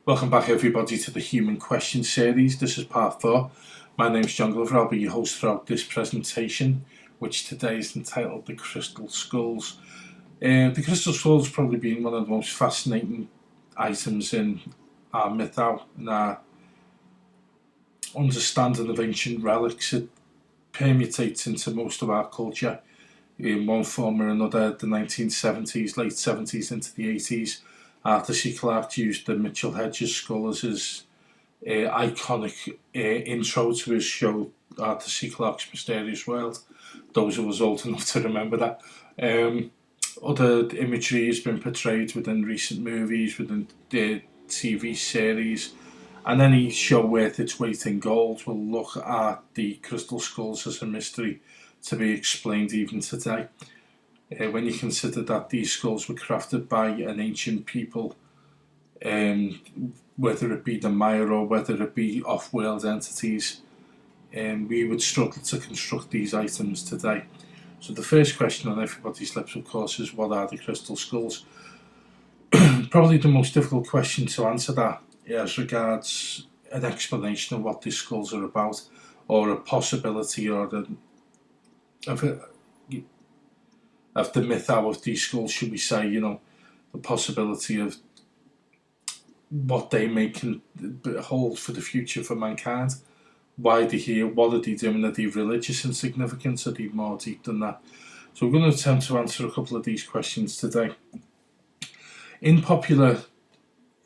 Welcome back everybody to the Human Question series. This is part 4. My name is John Glover. I'll be your host throughout this presentation, which today is entitled The Crystal Skulls. The crystal skulls probably being one of the most fascinating items in our mythology and our understanding of ancient relics. It permutates into most of our culture in one form or another. The 1970s, late 70s into the 80s, Arthur C. Clarke used the Mitchell Hedges skull as his iconic intro to his show, Arthur C. Clarke's Mysterious World. Those of us old enough to remember that. Other imagery has been portrayed within recent movies, within the TV series, and any show worth its weight in gold will look at the crystal skulls as a mystery to be explained even today. When you consider that these skulls were crafted by an ancient people, whether it be the Maya or whether it be off-world entities, we would struggle to construct these items today. So the first question on everybody's lips, of course, is what are the crystal skulls? Probably the most difficult question to answer that as regards an explanation of what these skulls are about, or a possibility or of the myth out of these skulls, should we say, the possibility of what they may hold for the future for mankind. Why they're here, what are they doing, are they religious in significance, are they more deep than that? So we're going to attempt to answer a couple of these questions today. In popular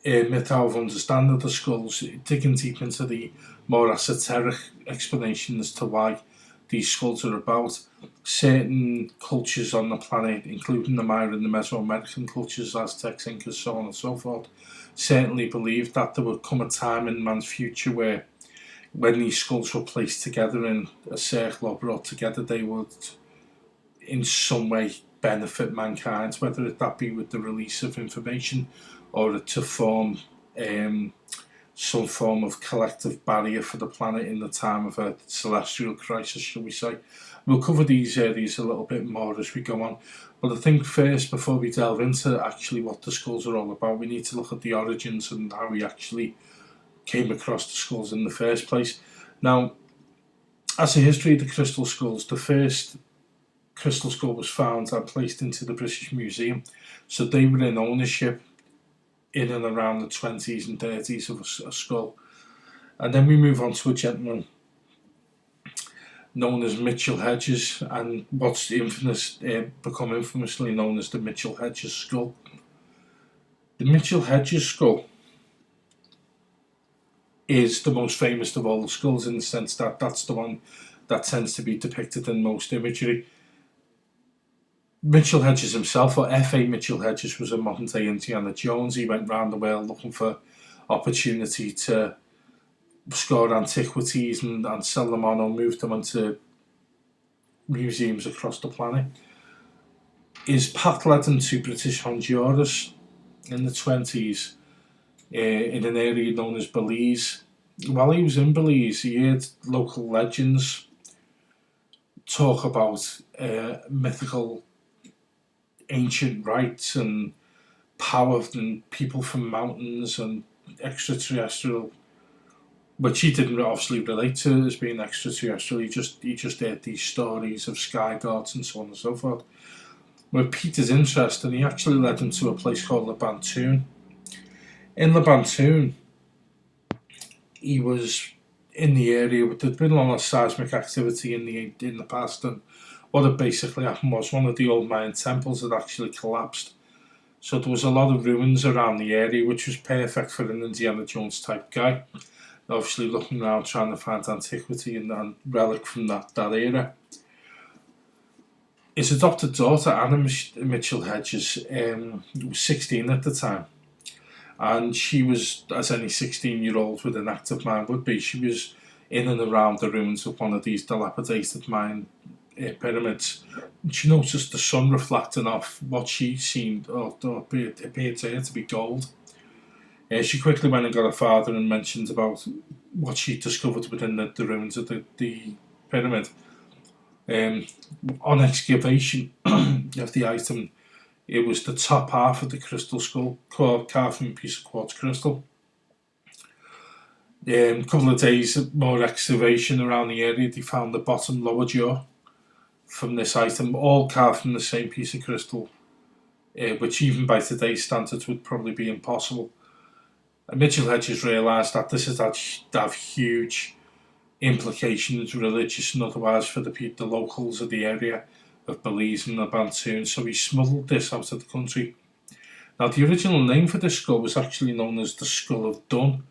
myth out of understanding of the skulls, digging deep into the more esoteric explanation as to why these skulls are about, certain cultures on the planet, including the Maya and the Mesoamerican cultures, Aztecs, Incas, so on and so forth, certainly believed that there would come a time in man's future where, when these skulls were placed together in a circle or brought together, they would in some way benefit mankind, whether that be with the release of information or to form some form of collective barrier for the planet in the time of a celestial crisis, shall we say. We'll cover these areas a little bit more as we go on, but I think first, before we delve into actually what the skulls are all about, we need to look at the origins and how we actually came across the skulls in the first place. Now, as a history of the crystal skulls, the first crystal skull was found and placed into the British Museum, so they were in ownership in and around the 20s and 30s of a skull. And then we move on to a gentleman known as Mitchell Hedges, and what's become infamously known as the Mitchell Hedges skull. The Mitchell Hedges skull is the most famous of all the skulls, in the sense that that's the one that tends to be depicted in most imagery. Mitchell Hedges himself, or F.A. Mitchell Hedges, was a modern-day Indiana Jones. He went round the world looking for opportunity to score antiquities and sell them on, or move them into museums across the planet. His path led him to British Honduras in the 20s, in an area known as Belize. While he was in Belize, he heard local legends talk about mythical ancient rites and power and people from mountains and extraterrestrial, which he didn't obviously relate to as being extraterrestrial. He just heard these stories of sky gods and so on and so forth. Where piqued his interest, and he actually led him to a place called Labantoon. In Labantoon, he was in the area. There'd been a lot of seismic activity in the past, and what had basically happened was one of the old Mayan temples had actually collapsed. So there was a lot of ruins around the area, which was perfect for an Indiana Jones type guy. Obviously looking around trying to find antiquity and relic from that era. His adopted daughter, Anna Mitchell Hedges, was 16 at the time. And she was, as any 16-year-old with an active mind would be, she was in and around the ruins of one of these dilapidated Mayan pyramids. She noticed the sun reflecting off what she seemed, or appeared to her to be gold. She quickly went and got her father and mentioned about what she discovered within the ruins of the pyramid. On excavation of the item, it was the top half of the crystal skull carved from a piece of quartz crystal. A couple of days more excavation around the area, they found the bottom lower jaw from this item, all carved from the same piece of crystal, which even by today's standards would probably be impossible. And Mitchell Hedges realised that this is to have huge implications, religious and otherwise, for the locals of the area of Belize and the Bantoon, so he smuggled this out of the country. Now, the original name for this skull was actually known as the Skull of Dunn,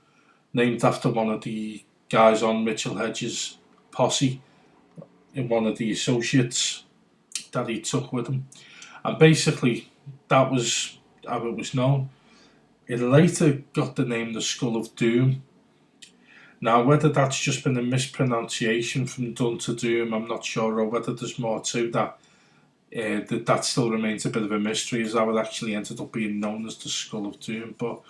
named after one of the guys on Mitchell Hedges' posse, in one of the associates that he took with him. And basically, that was how it was known. It later got the name the Skull of Doom. Now, whether that's just been a mispronunciation from Dun to Doom, I'm not sure, or whether there's more to that. That still remains a bit of a mystery, as how it actually ended up being known as the Skull of Doom. But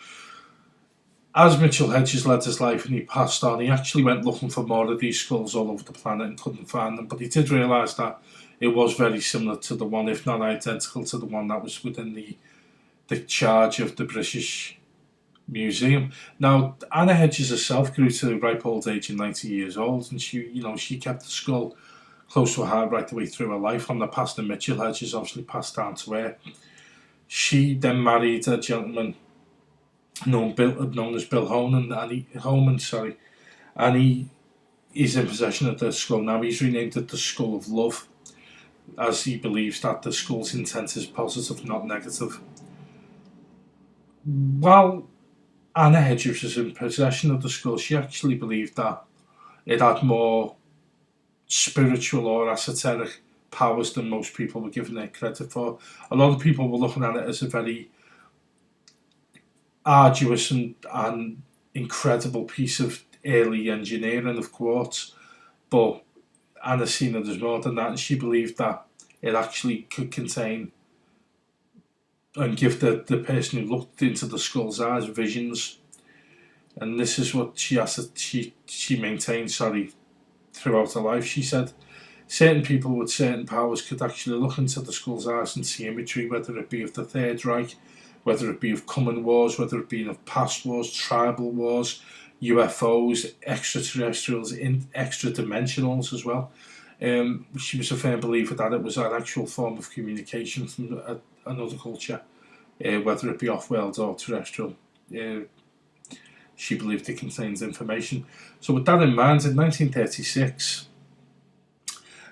as Mitchell Hedges led his life and he passed on, he actually went looking for more of these skulls all over the planet and couldn't find them. But he did realise that it was very similar to the one, if not identical to the one that was within the charge of the British Museum. Now, Anna Hedges herself grew to a ripe old age of 90 years old, and she kept the skull close to her heart right the way through her life. From the past, and Mitchell Hedges obviously passed down to her. She then married a gentleman known as Bill Homan, and he is in possession of the skull now. He's renamed it the Skull of Love, as he believes that the skull's intent is positive, not negative. While Anna Hedges was in possession of the skull, she actually believed that it had more spiritual or esoteric powers than most people were giving it credit for. A lot of people were looking at it as a very arduous and incredible piece of early engineering of quartz, but Anna seen it as more than that, and she believed that it actually could contain and give the person who looked into the skull's eyes visions. And this is what she maintained throughout her life. She said certain people with certain powers could actually look into the skull's eyes and see imagery, whether it be of the Third Reich, whether it be of coming wars, whether it be of past wars, tribal wars, UFOs, extraterrestrials, extra dimensionals as well. She was a firm believer that it was an actual form of communication from another culture, whether it be off-world or terrestrial. She believed it contains information. So with that in mind, in 1936,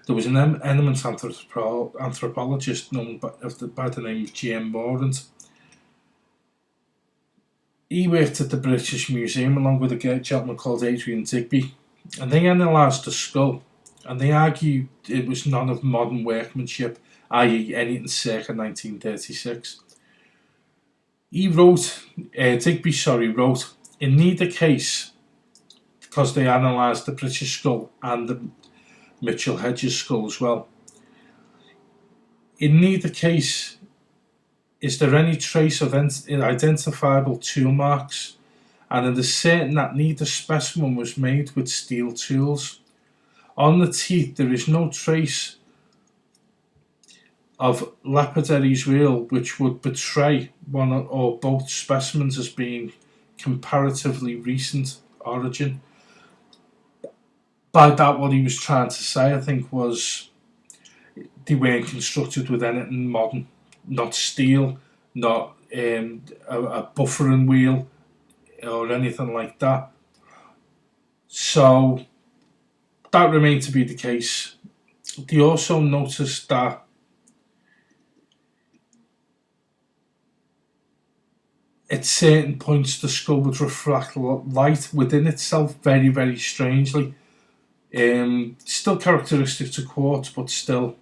there was an eminent anthropologist known by the name of G.M. Morant. He worked at the British Museum along with a gentleman called Adrian Digby, and they analysed the skull, and they argued it was none of modern workmanship, i.e. anything circa 1936. Digby wrote, in neither case, because they analysed the British skull and the Mitchell Hedges skull as well, in neither case is there any trace of identifiable tool marks, and it is certain that neither specimen was made with steel tools. On the teeth there is no trace of lapidary's wheel, which would betray one or both specimens as being comparatively recent origin. By that, what he was trying to say, I think, was they weren't constructed with anything modern, not steel, not a buffering wheel or anything like that. So that remained to be the case. They also noticed that at certain points the skull would reflect light within itself very, very strangely. Still characteristic to quartz, but still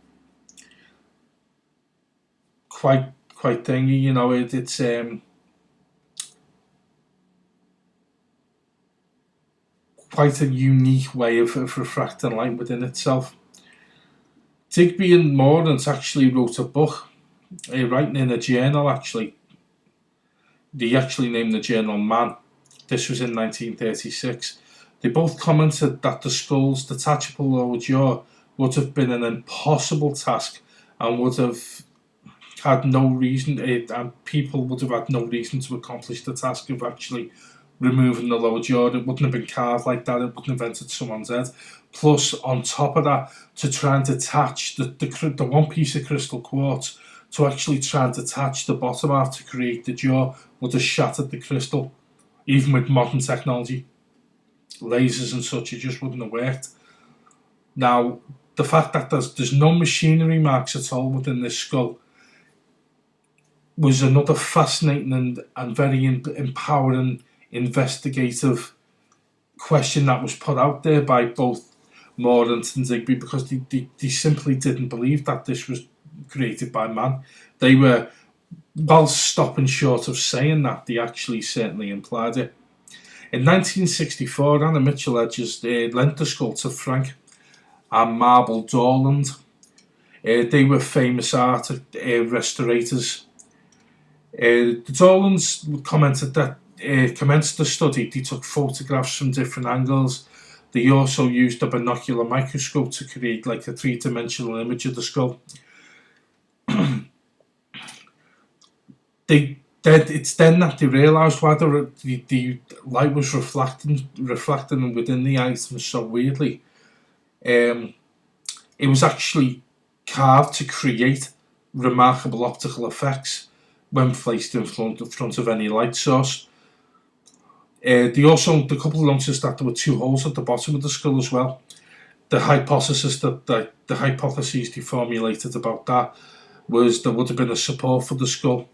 quite thingy, it's quite a unique way of refracting light within itself. Digby and Morant actually wrote a book, writing in a journal actually. They actually named the journal Man. This was in 1936. They both commented that the skull's detachable lower jaw would have been an impossible task and would have had no reason, and people would have had no reason to accomplish the task of actually removing the lower jaw. It wouldn't have been carved like that. It wouldn't have entered someone's head. Plus, on top of that, to try and detach the one piece of crystal quartz, to actually try and detach the bottom half to create the jaw, would have shattered the crystal. Even with modern technology, lasers and such, it just wouldn't have worked. Now, the fact that there's no machinery marks at all within this skull was another fascinating and very empowering investigative question that was put out there by both Mordaunt and Digby, because they simply didn't believe that this was created by man. They were, while stopping short of saying that, they actually certainly implied it. In 1964, Anna Mitchell Hedges lent the skull to Frank and Marble Dorland. They were famous art restorators. The Dorlands commented that commenced the study. They took photographs from different angles. They also used a binocular microscope to create like a three-dimensional image of the skull. It's then that they realised why the light was reflecting within the item so weirdly. It was actually carved to create remarkable optical effects when placed in front of any light source. The couple noticed that there were two holes at the bottom of the skull as well. The hypotheses they formulated about that was there would have been a support for the skull.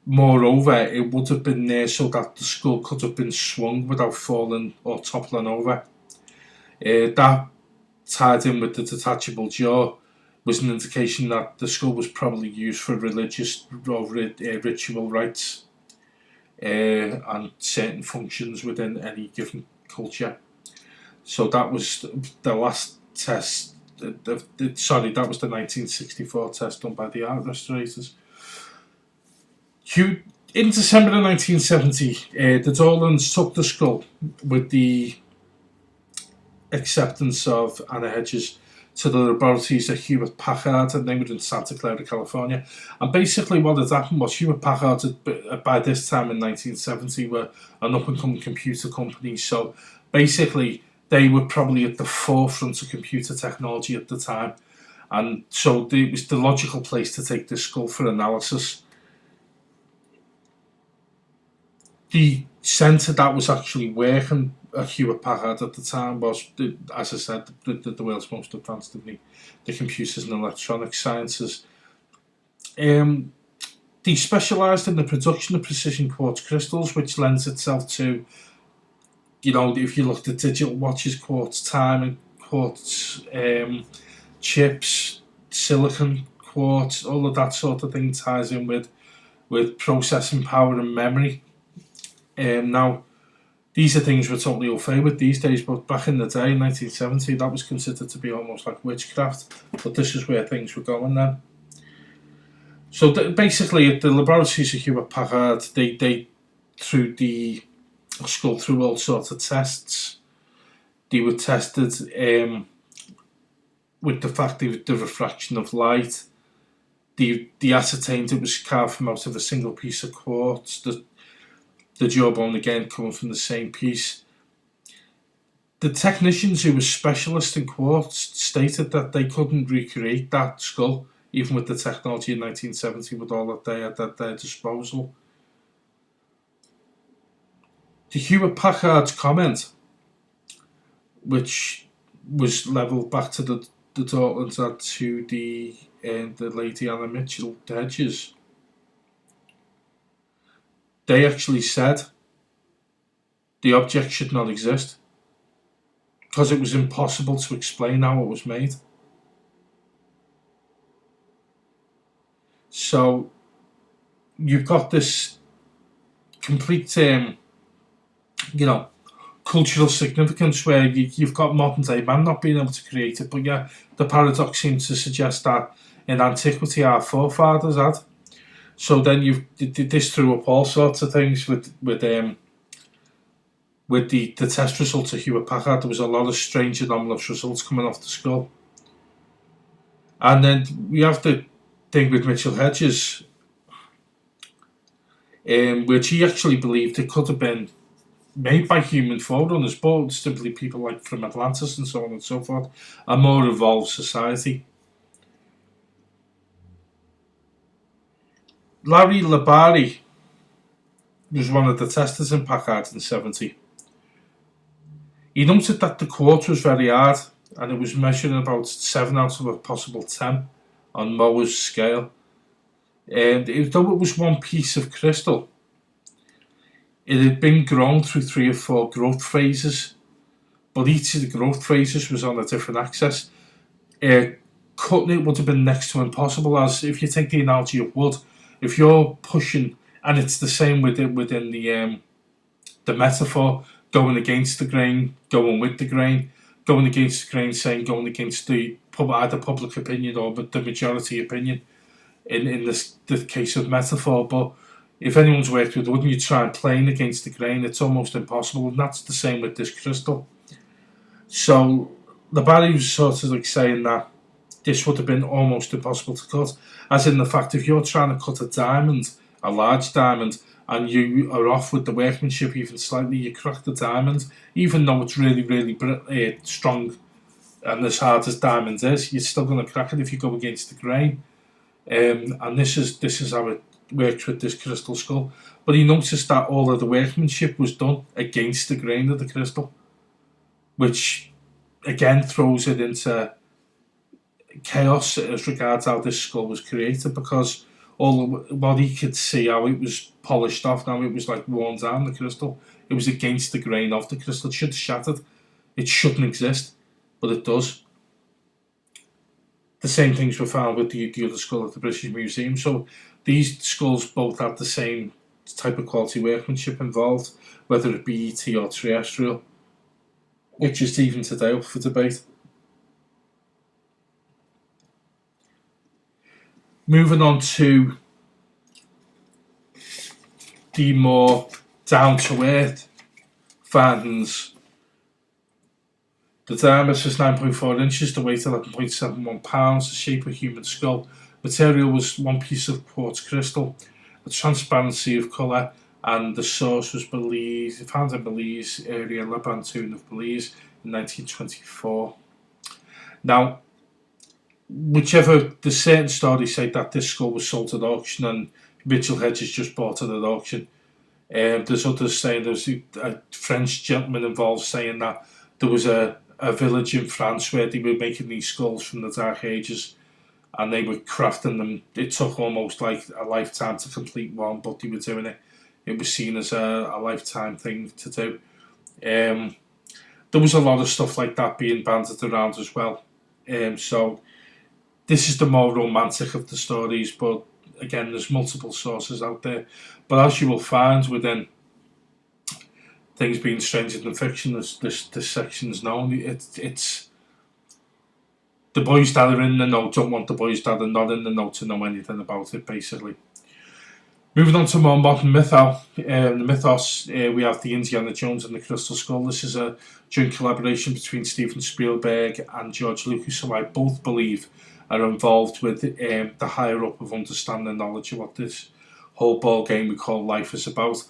Moreover, it would have been there so that the skull could have been swung without falling or toppling over. That, tied in with the detachable jaw, was an indication that the skull was probably used for religious or ritual rites and certain functions within any given culture. So that was the last test. That was the 1964 test done by the art restorators. In December of 1970, the Dorlands took the skull with the acceptance of Anna Hedges to the laboratories at Hewlett Packard, and they were in Santa Clara, California. And basically what had happened was Hewlett Packard, by this time in 1970, were an up-and-coming computer company. So basically they were probably at the forefront of computer technology at the time. And so it was the logical place to take the skull for analysis. The centre that was actually working at Hewlett Packard at the time was, as I said, the world's most advanced of the computers and electronic sciences. They specialised in the production of precision quartz crystals, which lends itself to, if you looked at digital watches, quartz timing, quartz chips, silicon quartz, all of that sort of thing ties in with processing power and memory. Now, these are things we're totally au fait with these days, but back in the day, in 1970, that was considered to be almost like witchcraft. But this is where things were going then. So basically, at the laboratories of Hewlett Packard, they threw the skull through all sorts of tests. They were tested with the fact of the refraction of light. They ascertained it was carved from out of a single piece of quartz. The jawbone again coming from the same piece. The technicians who were specialists in quartz stated that they couldn't recreate that skull, even with the technology in 1970, with all that they had at their disposal. The Hewlett Packard comment, which was levelled back to the Dorlands and to the lady Anna Mitchell Hedges, they actually said the object should not exist because it was impossible to explain how it was made. So you've got this complete, cultural significance where you've got modern day man not being able to create it, but yeah, the paradox seems to suggest that in antiquity our forefathers had. So then this threw up all sorts of things with the test results of Hewlett Packard. There was a lot of strange anomalous results coming off the skull. And then we have the thing with Mitchell Hedges. which he actually believed it could have been made by human forerunners, but simply people like from Atlantis and so on and so forth, a more evolved society. Larry Labari was one of the testers in Packard in '70. He noted that the quartz was very hard, and it was measuring about 7 out of a possible 10 on Mohs scale. And though it was one piece of crystal, it had been grown through 3 or 4 growth phases, but each of the growth phases was on a different axis. Cutting it would have been next to impossible, as if you take the analogy of wood, if you're pushing, and it's the same within the metaphor, going against the grain, going with the grain, going against the grain, saying going against the either public opinion or the majority opinion in the case of metaphor. But if anyone's worked with wood and you try and plane against the grain, it's almost impossible, and that's the same with this crystal. So the Barry was sort of like saying that this would have been almost impossible to cut, as in the fact if you're trying to cut a diamond, a large diamond, and you are off with the workmanship even slightly, you crack the diamond, even though it's really, really strong and as hard as diamond is, you're still going to crack it if you go against the grain. And this is how it works with this crystal skull. But he noticed that all of the workmanship was done against the grain of the crystal, which again throws it into chaos as regards how this skull was created, because what he could see, how it was polished off, now it was like worn down, the crystal. It was against the grain of the crystal. It should have shattered. It shouldn't exist, but it does. The same things were found with the other skull at the British Museum. So these skulls both had the same type of quality workmanship involved, whether it be ET or terrestrial, which is even today up for debate. Moving on to the more down-to-earth findings. The diameter is 9.4 inches, the weight 11.71 pounds, the shape of human skull. Material was one piece of quartz crystal, the transparency of colour, and the source was found in Belize area, Lebantoon of Belize in 1924. Now, the certain stories say that this skull was sold at auction and Mitchell Hedges just bought it at auction. There's others saying there's a French gentleman involved saying that there was a village in France where they were making these skulls from the Dark Ages and they were crafting them. It took almost like a lifetime to complete one, but they were doing it. It was seen as a lifetime thing to do. There was a lot of stuff like that being banded around as well. So this is the more romantic of the stories, but again, there's multiple sources out there. But as you will find within things being stranger than fiction, this section's known. It's the boys that are in the know don't want the boys that are not in the know to know anything about it, basically. Moving on to more modern the mythos, we have the Indiana Jones and the Crystal Skull. This is a joint collaboration between Steven Spielberg and George Lucas, who I both believe are involved with the higher up of understanding knowledge of what this whole ball game we call life is about.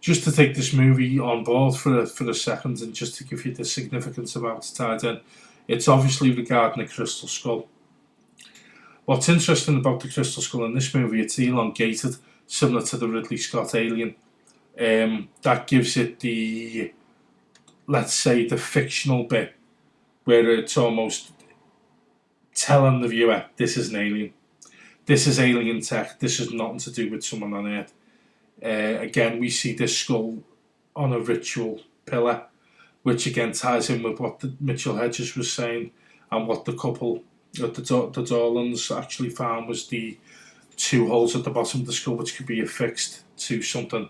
Just to take this movie on board for a second, and just to give you the significance of how it's tied in, it's obviously regarding the Crystal Skull. What's interesting about the Crystal Skull in this movie, it's elongated, similar to the Ridley Scott Alien. That gives it the, let's say, the fictional bit, where it's almost telling the viewer, this is an alien. This is alien tech. This has nothing to do with someone on Earth. Again, we see this skull on a ritual pillar, which again ties in with what Mitchell Hedges was saying, and what the couple at the Dorlands actually found was the 2 holes at the bottom of the skull, which could be affixed to something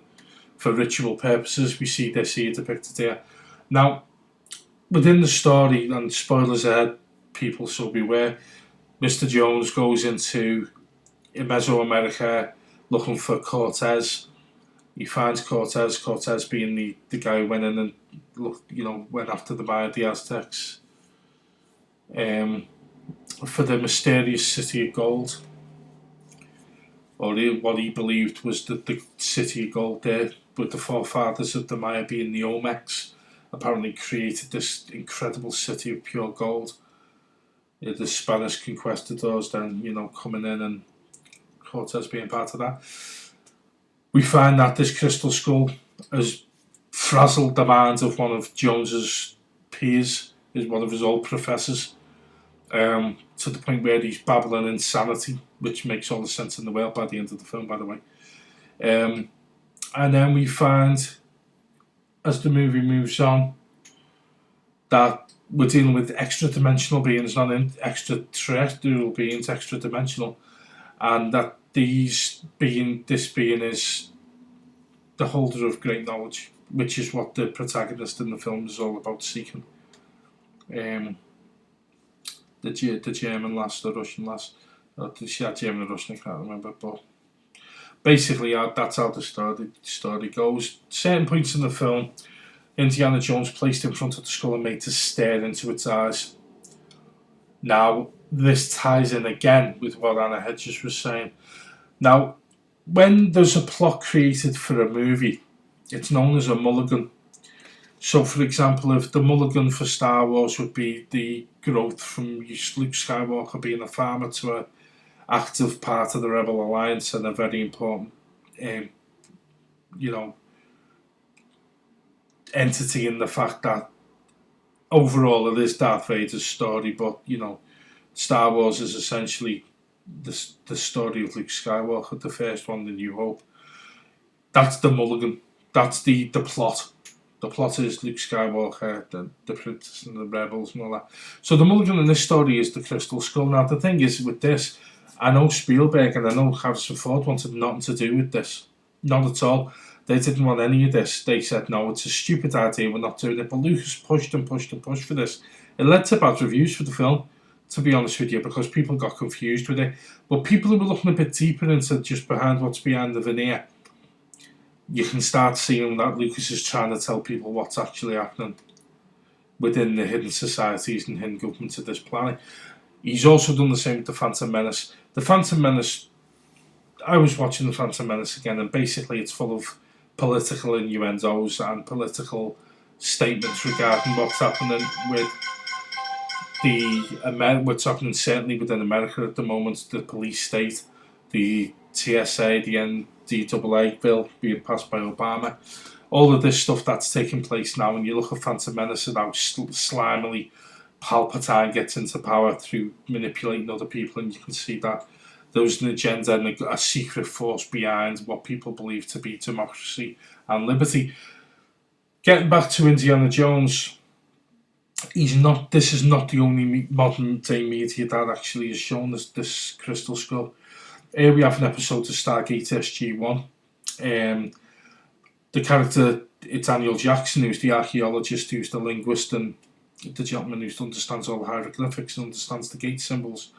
for ritual purposes. We see this here depicted here. Now, within the story, and spoilers ahead, people, so beware, Mr. Jones goes into Mesoamerica looking for Cortez. He finds Cortez being the guy who went in and went after the Aztecs for the mysterious city of gold. or what he believed was that the city of gold there, with the forefathers of the Maya being the Olmecs, apparently created this incredible city of pure gold. The Spanish conquistadors then, coming in and Cortez being part of that. We find that this crystal skull has frazzled the mind of one of Jones's peers, is one of his old professors, to the point where he's babbling insanity, which makes all the sense in the world by the end of the film, by the way. And then we find, as the movie moves on, that we're dealing with extra-dimensional beings, not extraterrestrial beings, extra-dimensional, and that this being is the holder of great knowledge, which is what the protagonist in the film is all about seeking. The German lass, the Russian lass, German or Russian, I can't remember, but basically that's how the story goes. Certain points in the film, Indiana Jones placed in front of the skull and made to stare into its eyes. Now, this ties in again with what Anna Hedges was saying. Now, when there's a plot created for a movie, it's known as a mulligan. So, for example, if the mulligan for Star Wars would be the growth from Luke Skywalker being a farmer to an active part of the Rebel Alliance and a very important, entity in the fact that overall it is Darth Vader's story, but Star Wars is essentially the story of Luke Skywalker, the first one, The New Hope. That's the mulligan. That's the plot. The plot is Luke Skywalker, the Princess and the Rebels and all that. So the mulligan in this story is the Crystal Skull. Now the thing is with this, I know Spielberg and I know Harrison Ford wanted nothing to do with this. Not at all. They didn't want any of this. They said, no, it's a stupid idea, we're not doing it. But Lucas pushed and pushed and pushed for this. It led to bad reviews for the film, to be honest with you, because people got confused with it. But people who were looking a bit deeper into just behind what's behind the veneer, you can start seeing that Lucas is trying to tell people what's actually happening within the hidden societies and hidden governments of this planet. He's also done the same with The Phantom Menace. The Phantom Menace, I was watching The Phantom Menace again, and basically it's full of political innuendos and political statements regarding what's happening with what's happening certainly within America at the moment, the police state, the TSA, the NDAA bill being passed by Obama, all of this stuff that's taking place now. And you look at Phantom Menace and how slimily Palpatine gets into power through manipulating other people, and you can see that there's an agenda and a secret force behind what people believe to be democracy and liberty. Getting back to Indiana Jones, this is not the only modern day media that actually has shown us this crystal skull. Here we have an episode of Stargate SG-1. The character, it's Daniel Jackson, who's the archaeologist, who's the linguist, and the gentleman who understands all the hieroglyphics and understands the gate symbols,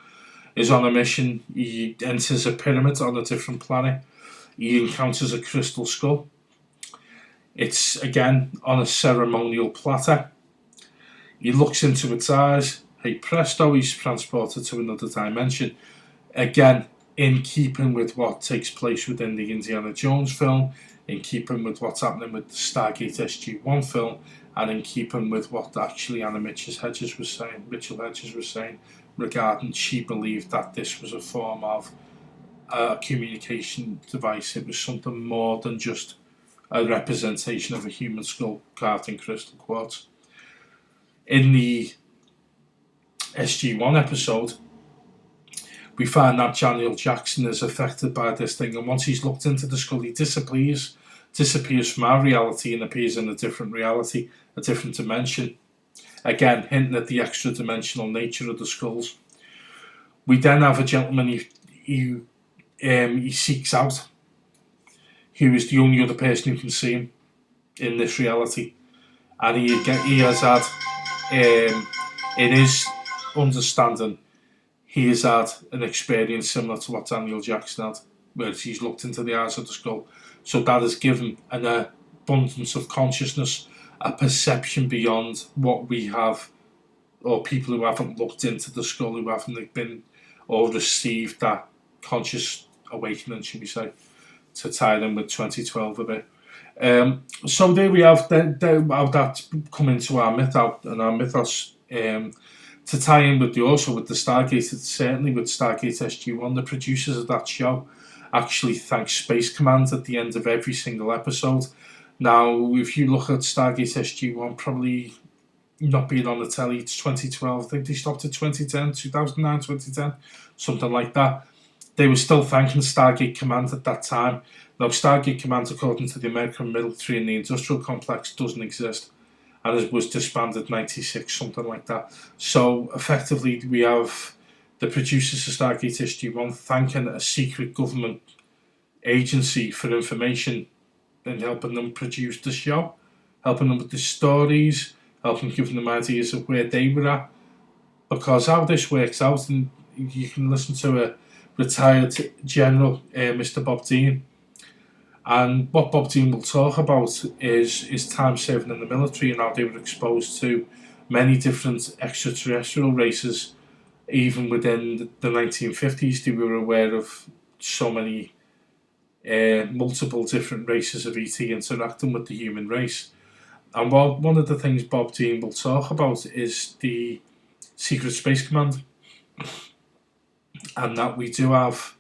is on a mission. He enters a pyramid on a different planet. He encounters a crystal skull. It's, again, on a ceremonial platter. He looks into its eyes. Hey presto, he's transported to another dimension. Again, in keeping with what takes place within the Indiana Jones film, in keeping with what's happening with the Stargate SG-1 film, and in keeping with what actually Anna Mitchell Hedges was saying, regarding she believed that this was a form of a communication device. It was something more than just a representation of a human skull carved in crystal quartz. In the SG-1 episode, we find that Daniel Jackson is affected by this thing, and once he's looked into the skull, he disappears from our reality and appears in a different reality, a different dimension. Again, hinting at the extra-dimensional nature of the skulls. We then have a gentleman he seeks out, who is the only other person who can see him in this reality. And he has had, in his understanding, he has had an experience similar to what Daniel Jackson had, where he's looked into the eyes of the skull. So that has given an abundance of consciousness, a perception beyond what we have, or people who haven't looked into the skull, who haven't been or received that conscious awakening, should we say, to tie them with 2012 a bit. So there we have how that come into our myth out and our mythos. To tie in with with the Stargate, certainly with Stargate SG-1, the producers of that show actually thank Space Command at the end of every single episode. Now, if you look at Stargate SG-1, probably not being on the telly, it's 2012. I think they stopped at 2010, 2009, 2010, something like that. They were still thanking Stargate Command at that time. Now, Stargate Command, according to the American military and the industrial complex, doesn't exist, and it was disbanded in '96, something like that. So, effectively, we have the producers of Stargate SG-1 thanking a secret government agency for information and helping them produce the show, helping them with the stories, helping give them ideas of where they were at. Because how this works out, and you can listen to a retired general, Mr. Bob Dean, and what Bob Dean will talk about is time serving in the military and how they were exposed to many different extraterrestrial races. Even within the 1950s, they were aware of so many multiple different races of ET interacting with the human race. And one of the things Bob Dean will talk about is the Secret Space Command, and that we do have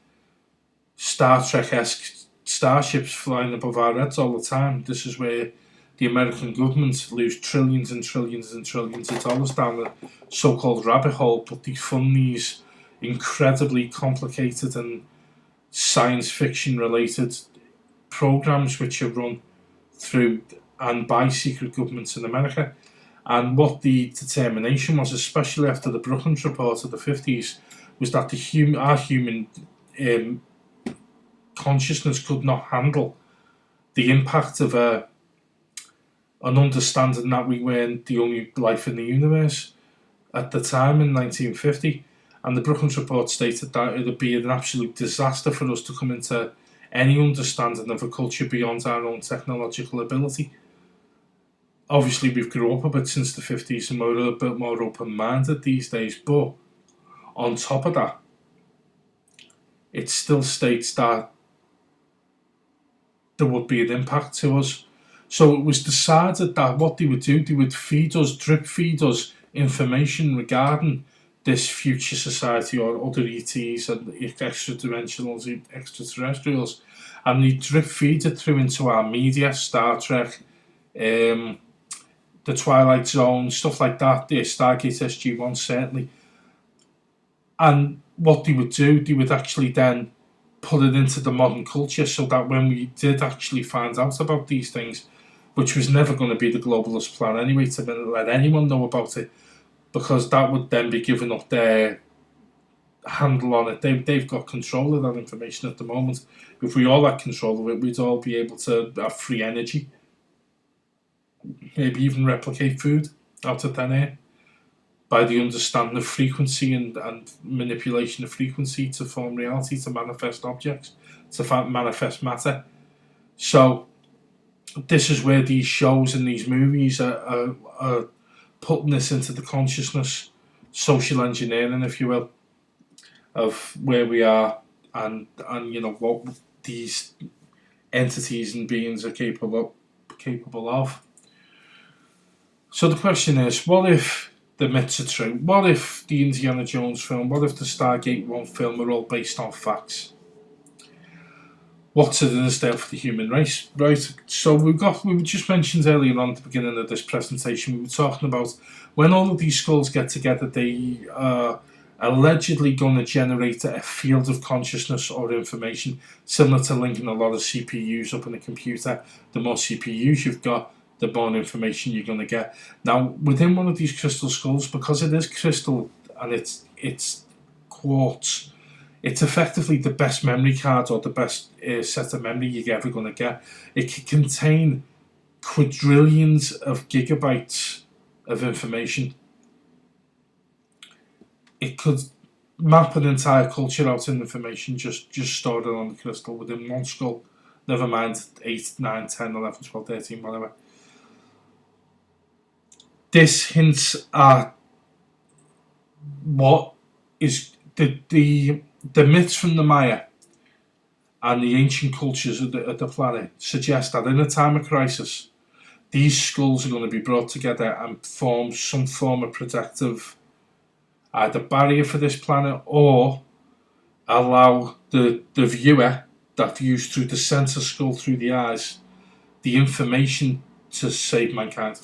Star Trek-esque starships flying above our heads all the time. This is where the American government lose trillions and trillions and trillions of dollars down the so-called rabbit hole, but they fund these incredibly complicated and science fiction related programs which are run through and by secret governments in America. And what the determination was, especially after the Brookings Report of the 50s, was that our human consciousness could not handle the impact of an understanding that we weren't the only life in the universe at the time in 1950. And the Brookings Report stated that it would be an absolute disaster for us to come into any understanding of a culture beyond our own technological ability. Obviously, we've grown up a bit since the 50s and we're a bit more open-minded these days, but on top of that, it still states that there would be an impact to us. So it was decided that what they would do, they would drip feed us information regarding this future society or other ETs and extraterrestrials, and they drip feed it through into our media, Star Trek, the Twilight Zone, stuff like that, the Stargate SG-1 certainly. And what they would do, they would actually then put it into the modern culture so that when we did actually find out about these things, which was never going to be the globalist plan anyway, to let anyone know about it, because that would then be giving up their handle on it. They've got control of that information at the moment. If we all had control of it, we'd all be able to have free energy, maybe even replicate food out of thin air by the understanding of frequency and manipulation of frequency to form reality, to manifest objects, to manifest matter. So this is where these shows and these movies are putting this into the consciousness, social engineering, if you will, of where we are and you know what these entities and beings are capable of. So the question is, what if the myths are true? What if the Indiana Jones film, what if the Stargate 1 film are all based on facts? What's it in store for the human race? Right, so we just mentioned earlier on at the beginning of this presentation, we were talking about when all of these skulls get together, they are allegedly going to generate a field of consciousness or information, similar to linking a lot of CPUs up in a computer. The more CPUs you've got, the more information you're going to get. Now, within one of these crystal skulls, because it is crystal and it's quartz, it's effectively the best memory card or the best set of memory you're ever going to get. It can contain quadrillions of gigabytes of information. It could map an entire culture out in information just stored on the crystal within one skull. Never mind 8, 9, 10, 11, 12, 13, whatever. This hints at what is the myths from the Maya and the ancient cultures of the planet suggest that in a time of crisis, these skulls are going to be brought together and form some form of protective either barrier for this planet, or allow the viewer that views through the sensor skull through the eyes the information to save mankind,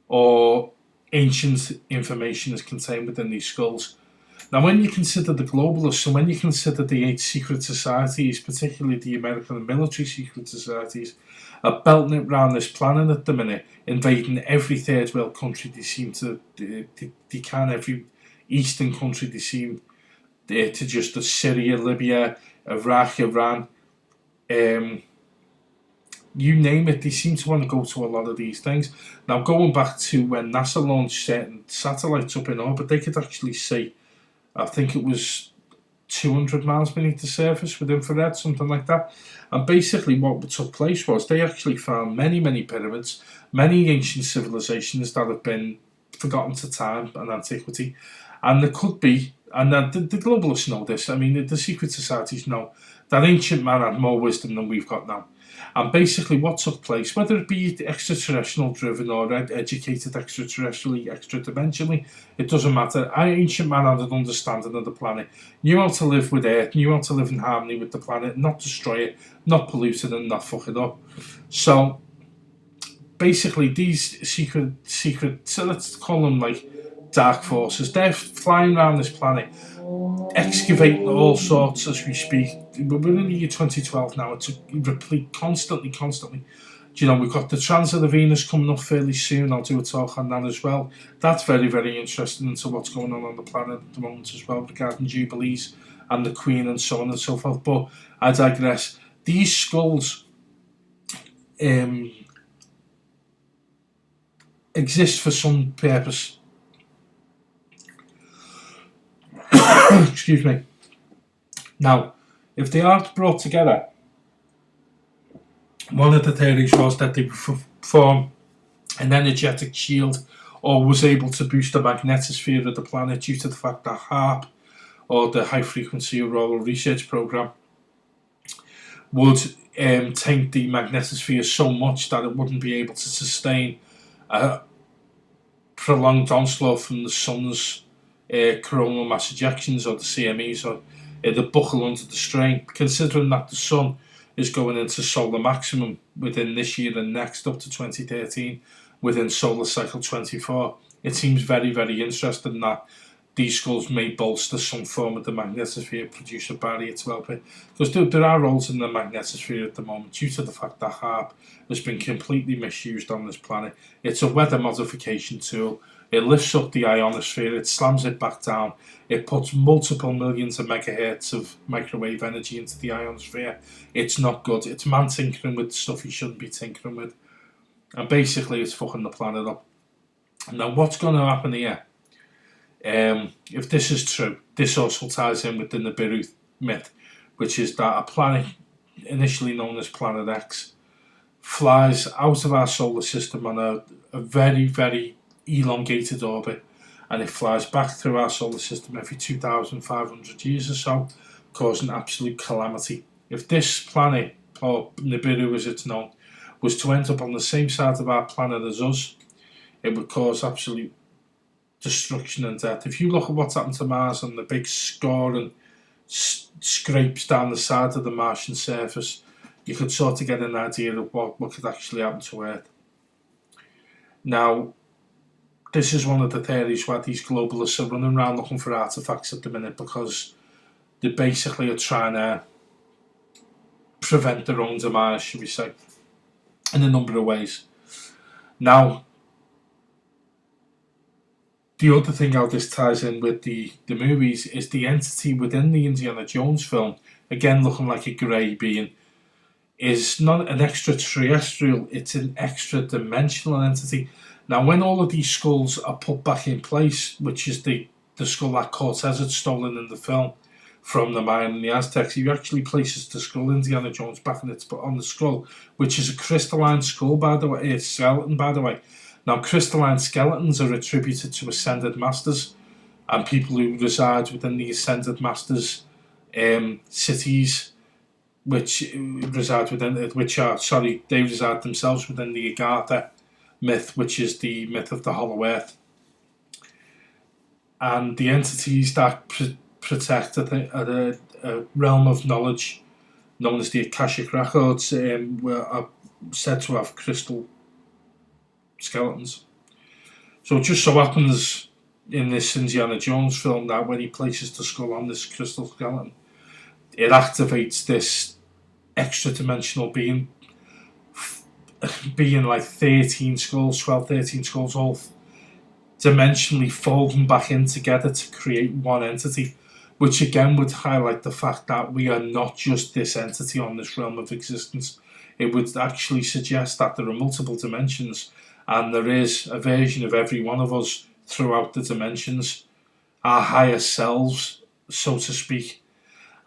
or ancient information is contained within these skulls. Now, when you consider the globalists, and when you consider the 8 secret societies, particularly the American and military secret societies, are belting it round this planet at the minute, invading every third world country they seem to, they can, every eastern country they seem to just Syria, Libya, Iraq, Iran, you name it, they seem to want to go to a lot of these things. Now, going back to when NASA launched certain satellites up in orbit, they could actually see, I think it was 200 miles beneath the surface with infrared, something like that. And basically what took place was they actually found many pyramids, many ancient civilizations that have been forgotten to time and antiquity. And there could be, and the globalists know this, I mean, the secret societies know that ancient man had more wisdom than we've got now. And basically what took place, whether it be extraterrestrial driven or educated extraterrestrially, extra-dimensionally, it doesn't matter. Ancient man had an understanding of the planet, knew how to live with Earth, knew how to live in harmony with the planet, not destroy it, not pollute it, and not fuck it up. So basically these secret, so let's call them like dark forces, they're flying around this planet, excavating all sorts as we speak. We're in the year 2012 now. It's replete constantly. You know, we've got the transit of Venus coming up fairly soon. I'll do a talk on that as well. That's very interesting into what's going on the planet at the moment as well, regarding jubilees and the Queen and so on and so forth. But I digress. These skulls exist for some purpose. Excuse me. Now, if they aren't brought together, one of the theories was that they form an energetic shield, or was able to boost the magnetosphere of the planet due to the fact that HAARP, or the High Frequency Auroral Research Program, would taint the magnetosphere so much that it wouldn't be able to sustain a prolonged onslaught from the sun's coronal mass ejections, or the CMEs, or the buckle under the strain. Considering that the sun is going into solar maximum within this year and next, up to 2013, within solar cycle 24, it seems very interesting that these skulls may bolster some form of the magnetosphere, produce a barrier to help it. Because there are roles in the magnetosphere at the moment due to the fact that HAARP has been completely misused on this planet. It's a weather modification tool. It lifts up the ionosphere, it slams it back down, it puts multiple millions of megahertz of microwave energy into the ionosphere. It's not good. It's man tinkering with stuff he shouldn't be tinkering with. And basically it's fucking the planet up. Now what's going to happen here? If this is true, this also ties in with the Nibiru myth, which is that a planet, initially known as Planet X, flies out of our solar system on a very elongated orbit, and it flies back through our solar system every 2,500 years or so, causing absolute calamity. If this planet, or Nibiru as it's known, was to end up on the same side of our planet as us, it would cause absolute destruction and death. If you look at what's happened to Mars and the big score and scrapes down the side of the Martian surface, you could sort of get an idea of what could actually happen to Earth. Now, this is one of the theories why these globalists are running around looking for artifacts at the minute, because they basically are trying to prevent their own demise, should we say, in a number of ways. Now, the other thing how this ties in with the movies is the entity within the Indiana Jones film, again looking like a grey being, is not an extraterrestrial, it's an extra-dimensional entity. Now, when all of these skulls are put back in place, which is the skull that Cortez had stolen in the film from the Mayan and the Aztecs, he actually places the skull Indiana Jones back on the skull, which is a crystalline skull, by the way, it's skeleton, by the way. Now, crystalline skeletons are attributed to ascended masters, and people who reside within the ascended masters' cities which reside within, they reside themselves within the Agartha myth, which is the myth of the Hollow Earth. And the entities that protect a realm of knowledge known as the Akashic Records are said to have crystal skeletons. So it just so happens in this Indiana Jones film that when he places the skull on this crystal skeleton, it activates this extra dimensional being like 13 skulls, 12, 13 skulls, all dimensionally folding back in together to create one entity, which again would highlight the fact that we are not just this entity on this realm of existence. It would actually suggest that there are multiple dimensions and there is a version of every one of us throughout the dimensions, our higher selves, so to speak.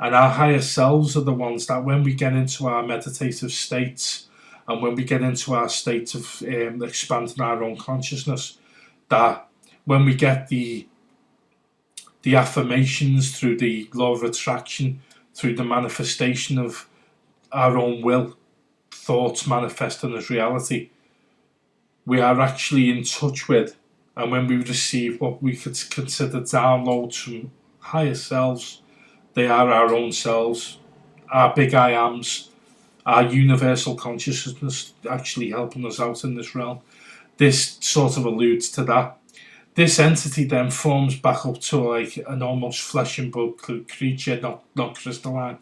And our higher selves are the ones that when we get into our meditative states and when we get into our state of expanding our own consciousness, that when we get the affirmations through the law of attraction, through the manifestation of our own will, thoughts manifesting as reality, we are actually in touch with, and when we receive what we could consider downloads from higher selves, they are our own selves, our big I ams, our universal consciousness actually helping us out in this realm. This sort of alludes to that. This entity then forms back up to like an almost flesh and blood creature, not crystalline,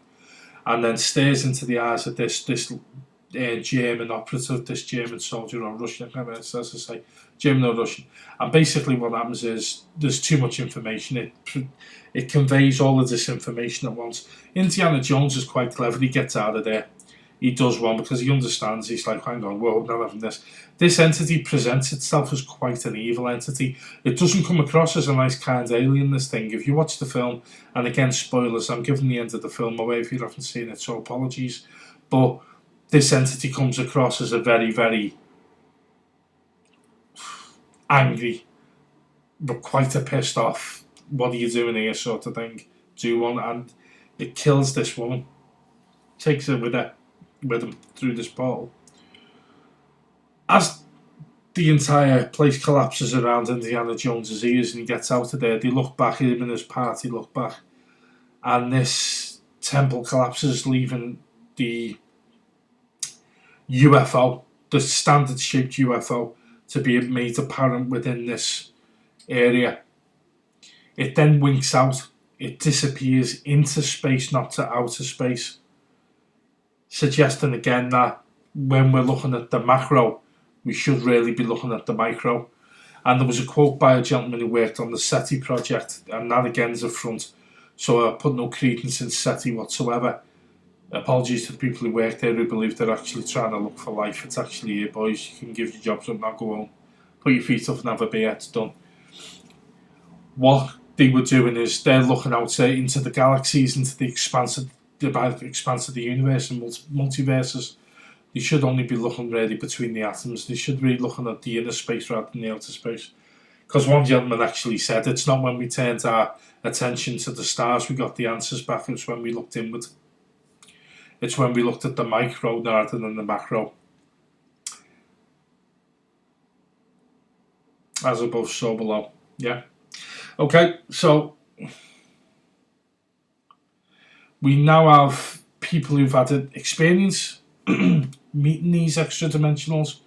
and then stares into the eyes of this German operative, this German soldier or Russian, I can't remember as I say, German or Russian. And basically what happens is there's too much information. It conveys all of this information at once. Indiana Jones is quite clever. He gets out of there. He does one because he understands. He's like, hang on, whoa, I'm not having this. This entity presents itself as quite an evil entity. It doesn't come across as a nice, kind alien, this thing. If you watch the film, and again, spoilers, I'm giving the end of the film away if you haven't seen it, so apologies. But this entity comes across as a very, very angry, but quite a pissed off, what are you doing here sort of thing. Do one, and it kills this woman. Takes her with him through this portal. As the entire place collapses around Indiana Jones's ears and he gets out of there, they look back, him and his party look back, and this temple collapses, leaving the UFO, the standard shaped UFO, to be made apparent within this area. It then winks out, it disappears into space, not to outer space, suggesting again that when we're looking at the macro, we should really be looking at the micro. And there was a quote by a gentleman who worked on the SETI project, and that again is a front, so I put no credence in SETI whatsoever. Apologies to the people who work there who believe they're actually trying to look for life. It's actually here, boys. You can give your jobs up, now go home. Put your feet up and have a beer, it's done. What they were doing is they're looking out into the galaxies, into the expanse of the universe and multiverses. They should only be looking really between the atoms. They should be looking at the inner space rather than the outer space. Because one gentleman actually said, it's not when we turned our attention to the stars we got the answers back, it's when we looked inward. It's when we looked at the micro rather than the macro. As above, so below. Yeah. Okay, so we now have people who've had an experience meeting these extra dimensionals,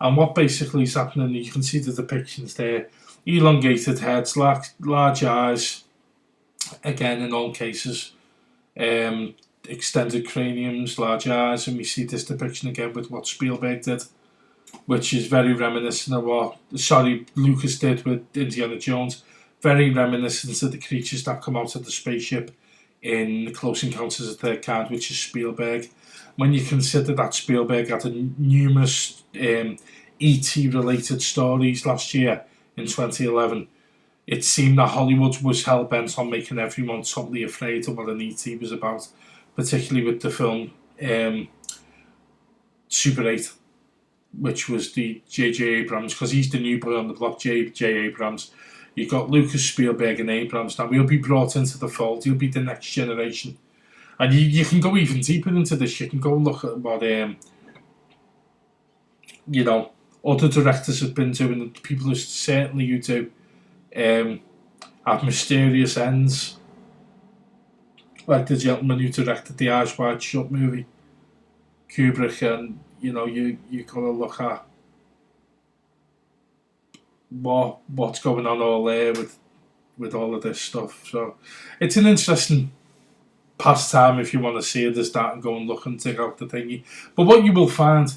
and what basically is happening, you can see the depictions there, elongated heads, large eyes, again in all cases, extended craniums, large eyes, and we see this depiction again with what Spielberg did, which is very reminiscent of what Lucas did with Indiana Jones, very reminiscent of the creatures that come out of the spaceship in The Close Encounters of the Third Kind, which is Spielberg. When you consider that Spielberg had numerous E.T. related stories last year in 2011, it seemed that Hollywood was hell-bent on making everyone totally afraid of what an E.T. was about, particularly with the film Super 8, which was the J.J. Abrams, because he's the new boy on the block, J.J. Abrams. You've got Lucas, Spielberg and Abrams. Now he'll be brought into the fold. He'll be the next generation. And you can go even deeper into this. You can go and look at what other directors have been doing, and people who certainly you do have mysterious ends. Like the gentleman who directed the Eyes Wide Shut movie, Kubrick, and you gotta look at what's going on all there with all of this stuff. So it's an interesting pastime if you want to see it as that and go and look and dig out the thingy. But what you will find,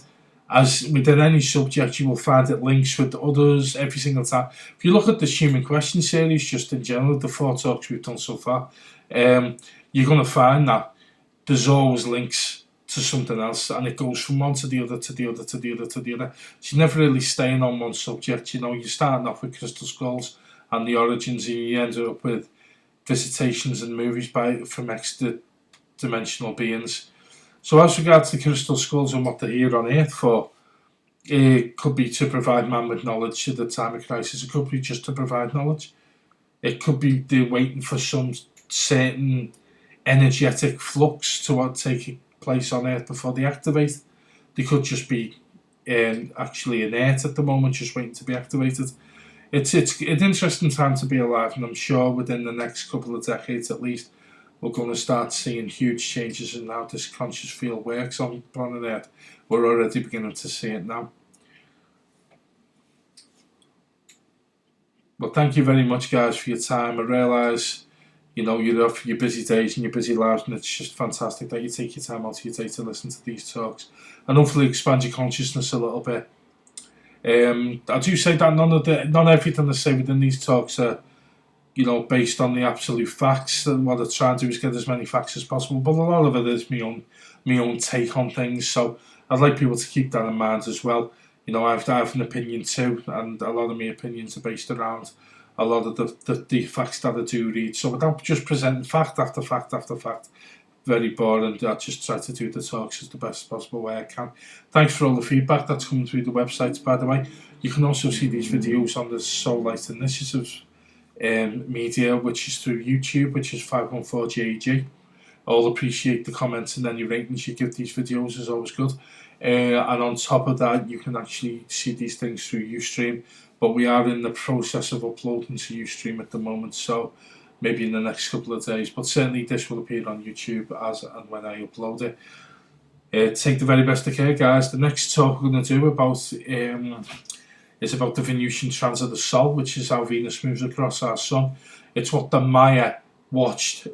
as within any subject, you will find it links with others every single time. If you look at the Human Question series, just in general, the 4 talks we've done so far, you're going to find that there's always links to something else, and it goes from one to the other, to the other, to the other, to the other. So you're never really staying on one subject. You're starting off with crystal skulls and the origins, and you end up with visitations and movies from extra dimensional beings. So as regards to crystal skulls and what they're here on Earth for, it could be to provide man with knowledge at the time of crisis. It could be just to provide knowledge. It could be they're waiting for some certain energetic flux to take place on Earth before they activate. They could just be actually inert at the moment, just waiting to be activated. It's an interesting time to be alive, and I'm sure within the next couple of decades at least, we're going to start seeing huge changes in how this conscious field works on planet Earth. We're already beginning to see it now. Well, thank you very much, guys, for your time. I realise, you're off your busy days and your busy lives, and it's just fantastic that you take your time out of your day to listen to these talks and hopefully expand your consciousness a little bit. I do say that not everything I say within these talks are, based on the absolute facts. And what I try and do is get as many facts as possible, but a lot of it is my own take on things. So I'd like people to keep that in mind as well. I have an opinion too, and a lot of my opinions are based around a lot of the facts that I do read. So without just presenting fact after fact after fact, very boring, I just try to do the talks as the best possible way I can. Thanks for all the feedback that's coming through the website, by the way. You can also see these videos on the Soul Light Initiative media, which is through YouTube, which is 514JEG. I'll appreciate the comments and any ratings you give these videos, is always good. And on top of that, you can actually see these things through Ustream, but we are in the process of uploading to Ustream at the moment, so maybe in the next couple of days, but certainly this will appear on YouTube as and when I upload it. Take the very best of care, guys. The next talk we're going to do is about the Venusian transit of Sol, which is how Venus moves across our sun. It's what the Maya watched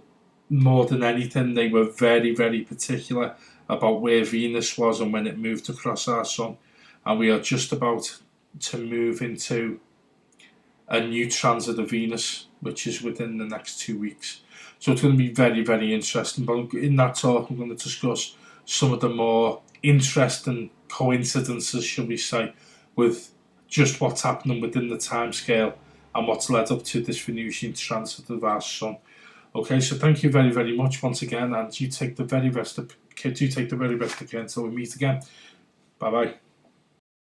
more than anything. They were very, very particular about where Venus was and when it moved across our sun, and we are just about to move into a new transit of Venus, which is within the next 2 weeks. So it's going to be very, very interesting. But in that talk, I'm going to discuss some of the more interesting coincidences, shall we say, with just what's happening within the timescale and what's led up to this Venusian transit of our sun. Okay, so thank you very, very much once again, and you take the very best of care until we meet again. Bye bye.